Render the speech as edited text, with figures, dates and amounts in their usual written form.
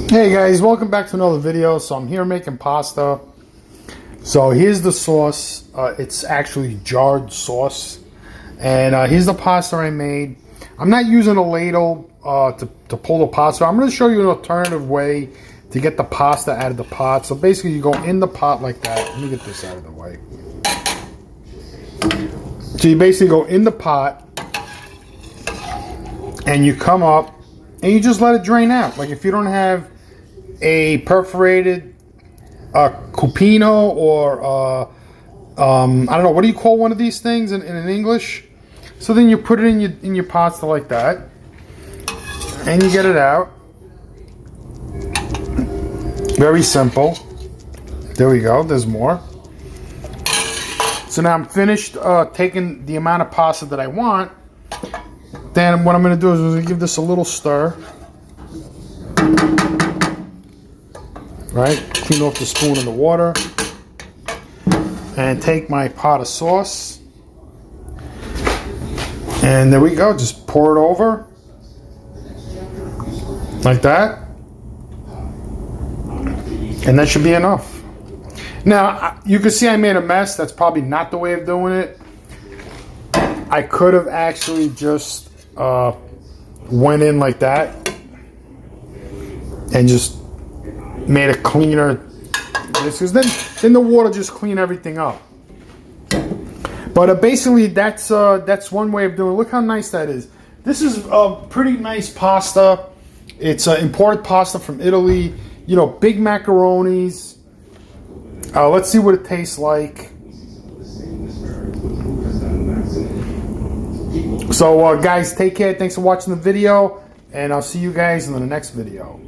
Hey guys, welcome back to another video. So I'm here making pasta. So here's the sauce. It's actually jarred sauce. And here's the pasta I made. I'm not using a ladle to pull the pasta. I'm going to show you an alternative way to get the pasta out of the pot. So basically you go in the pot like that. Let me get this out of the way. So you basically go in the pot and you come up and you just let it drain out. Like if you don't have a perforated cupino or I don't know, what do you call one of these things in English? So then you put it in your pasta like that, and you get it out. Very simple. There we go. There's more. So now I'm finished taking the amount of pasta that I want. Then what I'm going to do is I'm going to give this a little stir. Right, clean off the spoon in the water and take my pot of sauce, and there we go. Just pour it over like that, and that should be enough. Now you can see I made a mess. That's probably not the way of doing it. I could have actually just went in like that and just made it cleaner, because then the water just clean everything up. But basically that's one way of doing it. Look how nice that is. This is a pretty nice pasta. It's imported pasta from Italy. You know, big macaronis. Let's see what it tastes like. So guys, take care. Thanks for watching the video, and I'll see you guys in the next video.